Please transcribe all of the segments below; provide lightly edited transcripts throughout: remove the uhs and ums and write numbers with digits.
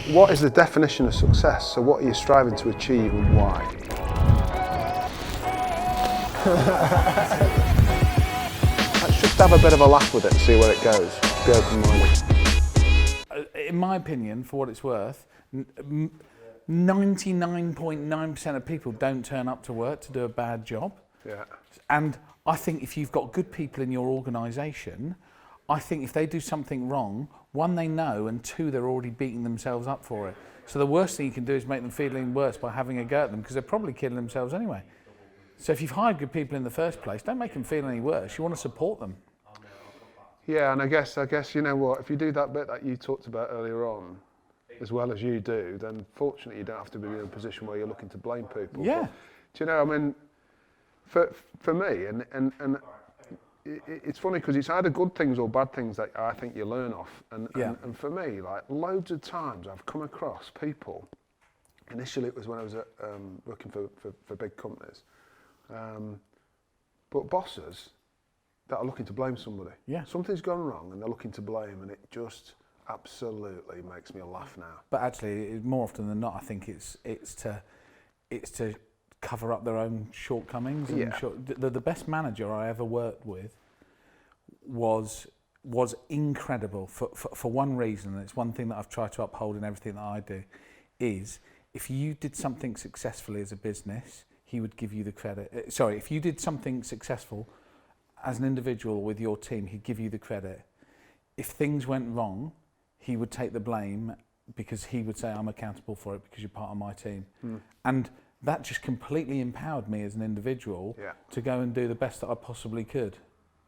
What is the definition of success? So what are you striving to achieve and why? Let's just have a bit of a laugh with it and see where it goes. Be open-minded. In my opinion, for what it's worth, 99.9% of people don't turn up to work to do a bad job. Yeah. And I think if you've got good people in your organisation, I think if they do something wrong, one, they know, and two, they're already beating themselves up for it. So the worst thing you can do is make them feeling worse by having a go at them, because they're probably killing themselves anyway. So if you've hired good people in the first place, don't make them feel any worse. You want to support them. Yeah, and I guess you know what, if you do that bit that you talked about earlier on, as well as you do, then fortunately you don't have to be in a position where you're looking to blame people. Yeah. But, do you know, I mean, for me, and it's funny because it's either good things or bad things that I think you learn off. And for me, like loads of times I've come across people, initially it was when I was working for big companies, but bosses that are looking to blame somebody. Yeah. Something's gone wrong and they're looking to blame, and it just absolutely makes me laugh now. But actually, more often than not, I think it's to cover up their own shortcomings. And Yeah. The best manager I ever worked with was incredible for one reason, and it's one thing that I've tried to uphold in everything that I do, is if you did something successfully as a business, he would give you the credit. If you did something successful as an individual with your team, he'd give you the credit. If things went wrong, he would take the blame, because he would say, I'm accountable for it because you're part of my team. And that just completely empowered me as an individual to go and do the best that I possibly could.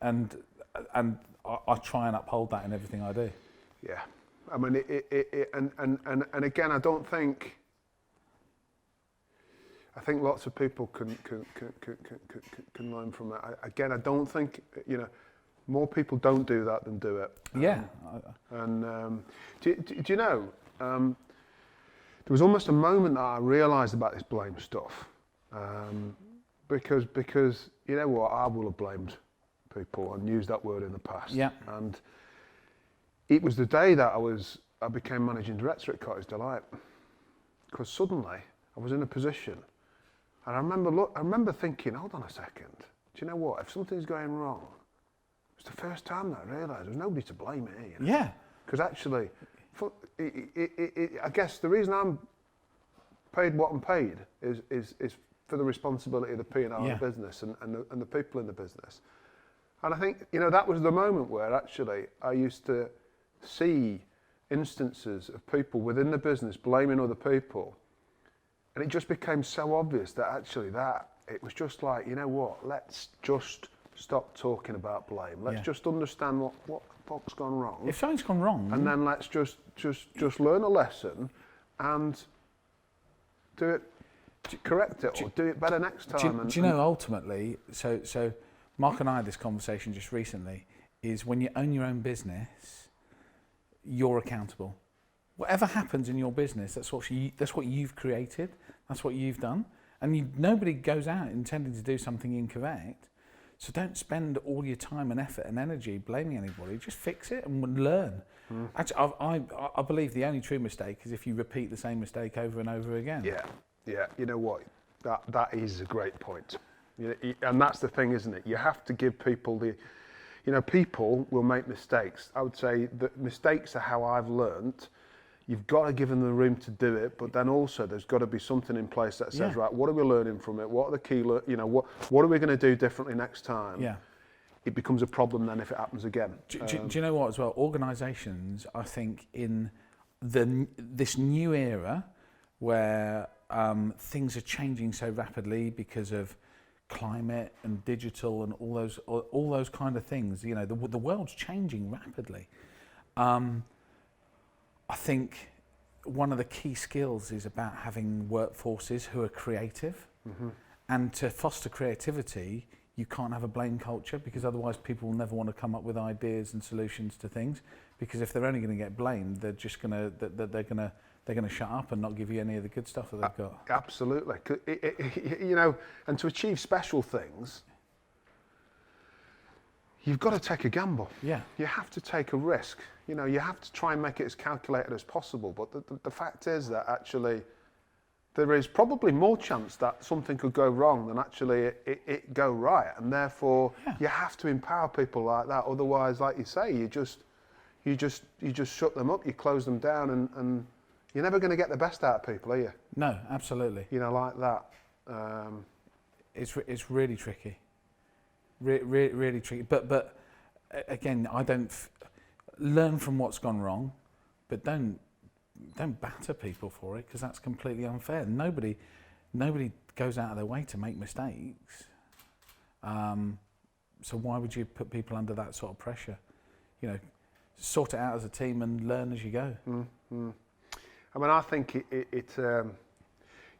And I try and uphold that in everything I do. Yeah, I mean, and again, I think lots of people can learn from that. Again, I don't think, you know, more people don't do that than do it. Yeah. Do you know, there was almost a moment that I realised about this blame stuff, because you know what, I will have blamed people and used that word in the past. Yeah. And it was the day that I became managing director at Cottage Delight, because suddenly I was in a position, and I remember thinking, hold on a second, do you know what? If something's going wrong, it's the first time that I realised there's nobody to blame here. You know? Yeah. Because actually, I guess the reason I'm paid what I'm paid is for the responsibility of the P&L of the business and the people in the business. And I think, you know, that was the moment where actually I used to see instances of people within the business blaming other people. And it just became so obvious that actually it was just like, you know what, let's just stop talking about blame. Let's just understand what the fuck's gone wrong. If something's gone wrong, and then let's just learn a lesson and correct it, or do it better next time. Do you know, ultimately, so Mark and I had this conversation just recently, is when you own your own business, you're accountable. Whatever happens in your business, that's what you've created, that's what you've done, and nobody goes out intending to do something incorrect. So don't spend all your time and effort and energy blaming anybody. Just fix it and learn. Actually, I believe the only true mistake is if you repeat the same mistake over and over again. Yeah. You know what? That is a great point. And that's the thing, isn't it? You have to give people people will make mistakes. I would say that mistakes are how I've learnt. You've got to give them the room to do it, but then also there's got to be something in place that says, right, what are we learning from it? What are the key, what are we going to do differently next time? Yeah. It becomes a problem then if it happens again. Do you know what as well? Organisations, I think, in this new era where things are changing so rapidly because of climate and digital and all those kind of things. You know, the world's changing rapidly. I think one of the key skills is about having workforces who are creative. And to foster creativity, you can't have a blame culture, because otherwise people will never want to come up with ideas and solutions to things, because if they're only going to get blamed, they're just going to they're going to shut up and not give you any of the good stuff that they've got. Absolutely. And to achieve special things, you've got to take a gamble. Yeah. You have to take a risk. You know, you have to try and make it as calculated as possible. But the fact is that actually there is probably more chance that something could go wrong than actually it go right. And therefore, you have to empower people like that. Otherwise, like you say, you just shut them up, you close them down, and you're never going to get the best out of people, are you? No, absolutely. You know, like that. It's really tricky. Really tricky. But again, I don't learn from what's gone wrong, but don't batter people for it, because that's completely unfair. Nobody goes out of their way to make mistakes. So why would you put people under that sort of pressure? You know, sort it out as a team and learn as you go. Mm-hmm. I mean, I think it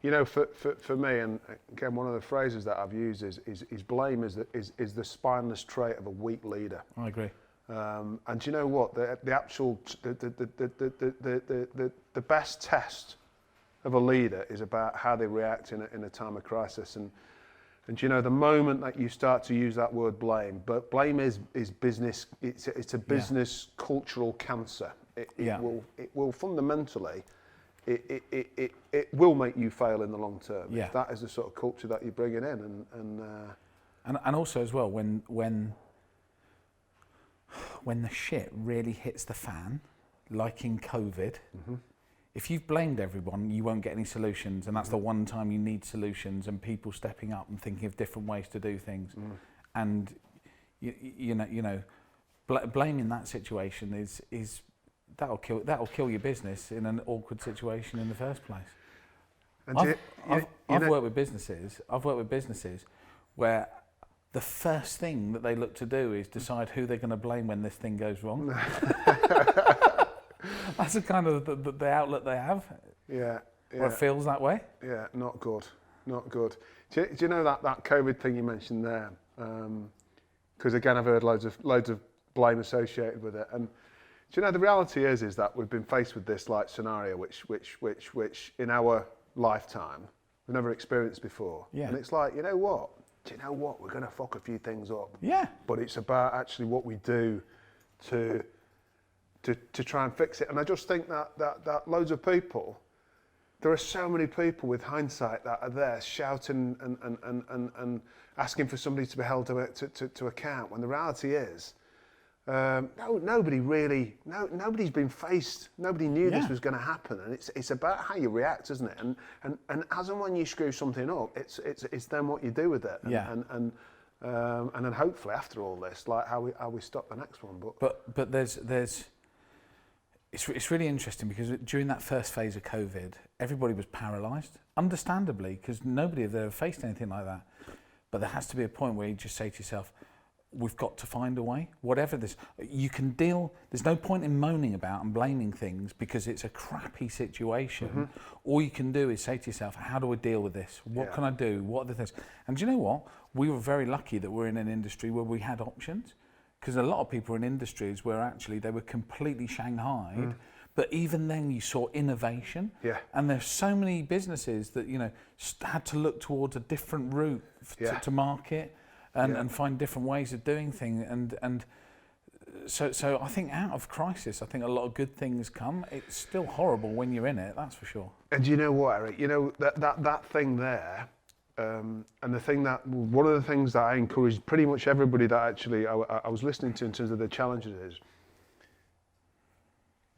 you know, for me, and again, one of the phrases that I've used is blame is the spineless trait of a weak leader. I agree. And do you know what? The actual the best test of a leader is about how they react in a time of crisis. And you know, the moment that you start to use that word blame, but blame is business. It's a business cultural cancer. It will fundamentally. It will make you fail in the long term. Yeah. If that is the sort of culture that you're bringing in, and also as well, when the shit really hits the fan, like in COVID, if you've blamed everyone, you won't get any solutions, and that's the one time you need solutions and people stepping up and thinking of different ways to do things. And you know, blaming that situation is that'll kill your business in an awkward situation in the first place. And I've worked with businesses where the first thing that they look to do is decide who they're going to blame when this thing goes wrong. That's the kind of the outlet they have. Yeah. Or it feels that way. Yeah, not good. Do you know that COVID thing you mentioned there? Because again, I've heard loads of blame associated with it. And do you know, the reality is that we've been faced with this like scenario which in our lifetime we've never experienced before. Yeah. And it's like, you know what? Do you know what? We're going to fuck a few things up. Yeah. But it's about actually what we do to try and fix it. And I just think that loads of people, there are so many people with hindsight that are there shouting and asking for somebody to be held to account, when the reality is, nobody's been faced, nobody knew this was going to happen, and it's about how you react, isn't it? And as and when you screw something up, it's then what you do with it, and then hopefully after all this, like how we stop the next one. But there's it's really interesting, because during that first phase of COVID, everybody was paralysed, understandably, because nobody had ever faced anything like that. But there has to be a point where you just say to yourself, we've got to find a way. Whatever this, you can deal. There's no point in moaning about and blaming things because it's a crappy situation. All you can do is say to yourself, how do I deal with this? What can I do? What are the things? And do you know what? We were very lucky that we're in an industry where we had options, because a lot of people are in industries where actually they were completely shanghaied. But even then you saw innovation. Yeah. And there's so many businesses that, you know, had to look towards a different route to market. And find different ways of doing things, and so I think out of crisis, I think a lot of good things come. It's still horrible when you're in it, that's for sure. And you know what, Eric? You know that thing there, and the thing that one of the things that I encourage pretty much everybody that actually I was listening to in terms of the challenges is,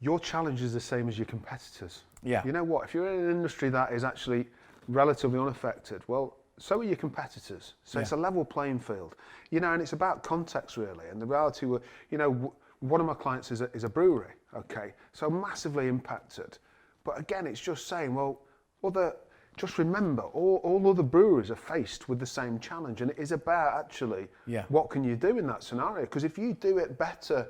your challenge is the same as your competitors. Yeah. You know what? If you're in an industry that is actually relatively unaffected, well, so are your competitors. So it's a level playing field, you know, and it's about context really. And the reality, you know, one of my clients is a brewery, okay, so massively impacted. But again, it's just saying, just remember, all other brewers are faced with the same challenge, and it is about actually what can you do in that scenario? Because if you do it better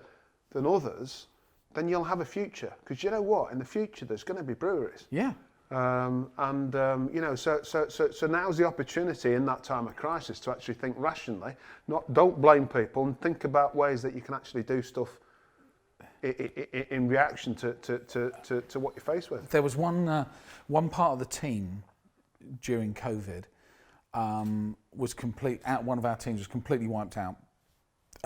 than others, then you'll have a future. Because you know what, in the future there's going to be breweries. Yeah. You know, so now's the opportunity in that time of crisis to actually think rationally. Don't blame people, and think about ways that you can actually do stuff in reaction to what you're faced with. There was one part of the team during COVID one of our teams was completely wiped out,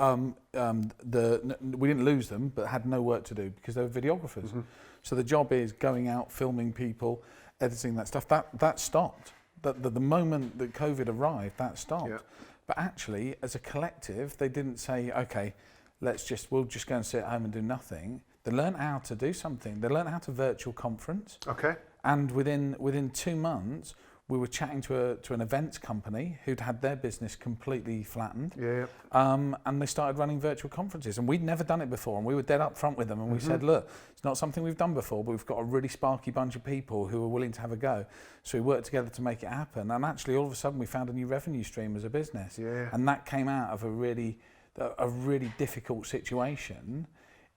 we didn't lose them, but had no work to do because they were videographers. Mm-hmm. So the job is going out, filming people, editing that stuff. That stopped. The moment that COVID arrived, that stopped. Yeah. But actually, as a collective, they didn't say, okay, we'll just go and sit at home and do nothing. They learned how to do something. They learned how to virtual conference. Okay. And within 2 months, we were chatting to an events company who'd had their business completely flattened. Yeah. And they started running virtual conferences. And we'd never done it before. And we were dead up front with them. And we said, look, it's not something we've done before, but we've got a really sparky bunch of people who are willing to have a go. So we worked together to make it happen. And actually, all of a sudden, we found a new revenue stream as a business. Yeah. And that came out of a really difficult situation.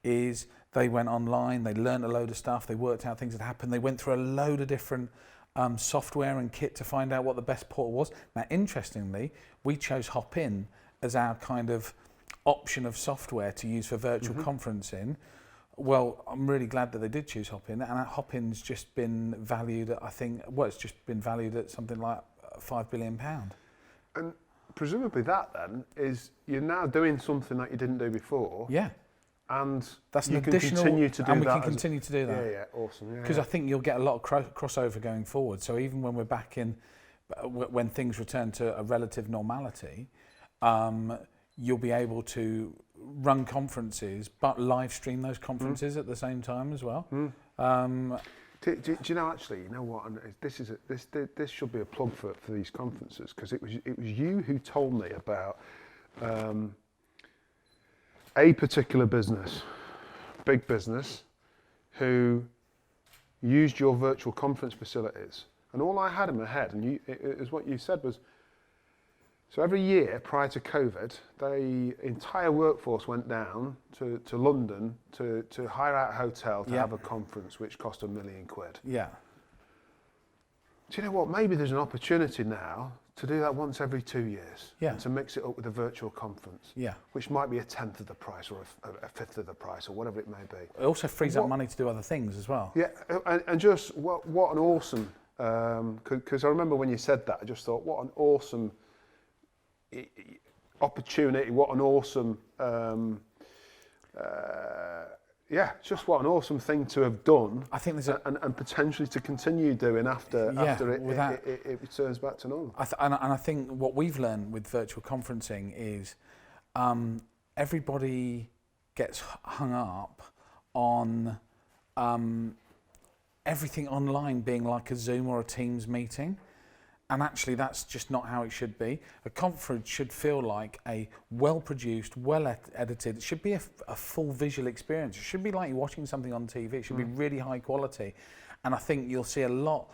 Is they went online, they learned a load of stuff, they worked out things that happened, they went through a load of different software and kit to find out what the best portal was. Now, interestingly, we chose Hopin as our kind of option of software to use for virtual conferencing. Well, I'm really glad that they did choose Hopin, and Hopin's just been valued at, it's just been valued at something like £5 billion. And presumably that then is you're now doing something that you didn't do before. Yeah. And that's you an can additional, continue to do and that. we can continue to do that. Yeah, awesome. Because I think you'll get a lot of crossover going forward. So even when we're back in, when things return to a relative normality, you'll be able to run conferences, but live stream those conferences at the same time as well. Do you know, actually, you know what? And this should be a plug for these conferences, because it was you who told me about a particular business, big business, who used your virtual conference facilities. And all I had in my head, and it is what you said, was, so every year prior to COVID, the entire workforce went down to London to hire out a hotel to have a conference, which cost £1 million. Yeah. Do you know what? Maybe there's an opportunity now to do that once every 2 years. Yeah. And to mix it up with a virtual conference. Yeah. Which might be a tenth of the price or a fifth of the price or whatever it may be. It also frees up money to do other things as well. Yeah, and just what an awesome, because I remember when you said that, I just thought, what an awesome opportunity, what an awesome, just what an awesome thing to have done. I think there's and potentially to continue doing after it returns back to normal. And I think what we've learned with virtual conferencing is everybody gets hung up on everything online being like a Zoom or a Teams meeting. And actually, that's just not how it should be. A conference should feel like a well-produced, well-edited, it should be a full visual experience. It should be like you're watching something on TV. It should be really high quality. And I think you'll see a lot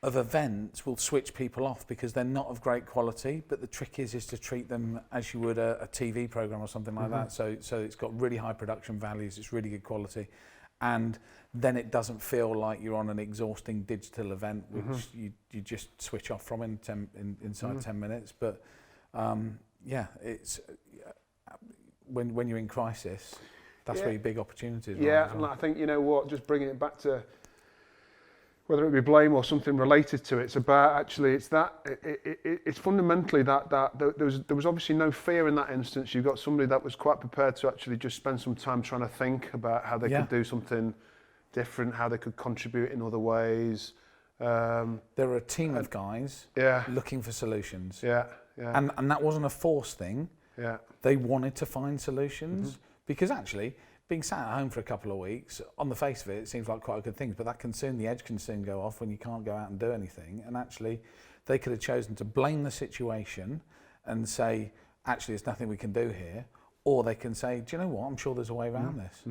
of events will switch people off because they're not of great quality, but the trick is to treat them as you would a TV program or something like that. So it's got really high production values, it's really good quality. And then it doesn't feel like you're on an exhausting digital event, which you just switch off from inside 10 minutes. But it's when you're in crisis, that's where your big opportunities are. Yeah, and I think, you know what, just bringing it back to whether it be blame or something related to it, it's about actually, it's fundamentally that there was obviously no fear in that instance. You've got somebody that was quite prepared to actually just spend some time trying to think about how they could do something different, how they could contribute in other ways. There were a team of guys looking for solutions. And that wasn't a forced thing. They wanted to find solutions because actually, being sat at home for a couple of weeks, on the face of it, it seems like quite a good thing, but the edge can soon go off when you can't go out and do anything. And actually, they could have chosen to blame the situation and say, actually, there's nothing we can do here. Or they can say, do you know what, I'm sure there's a way around this.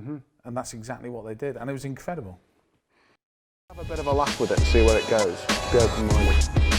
And that's exactly what they did. And it was incredible. Have a bit of a laugh with it and see where it goes. Be open-minded.